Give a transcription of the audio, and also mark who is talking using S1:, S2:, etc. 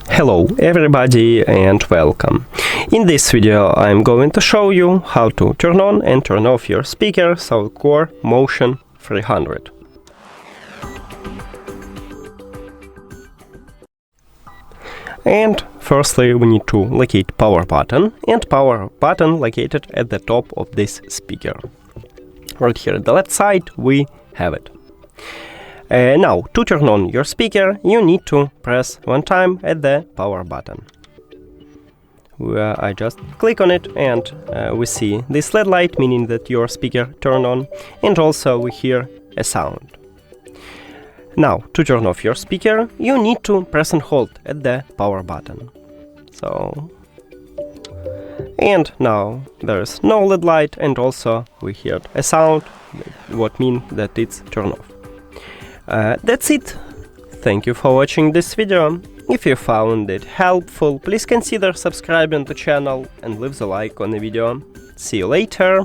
S1: Hello everybody and welcome. In this video I'm going to show you how to turn on and turn off your speaker SOUNDCORE Motion 300. And firstly we need to locate power button, and power button located at the top of this speaker. Right here at the left side we have it. Now, to turn on your speaker, you need to press one time at the power button. I just click on it and we see this LED light, meaning that your speaker turned on, and also we hear a sound. Now, to turn off your speaker, you need to press and hold at the power button. And now there is no LED light, and also we heard a sound, what means that it's turned off. That's it. Thank you for watching this video. If you found it helpful, please consider subscribing to the channel and leave a like on the video. See you later!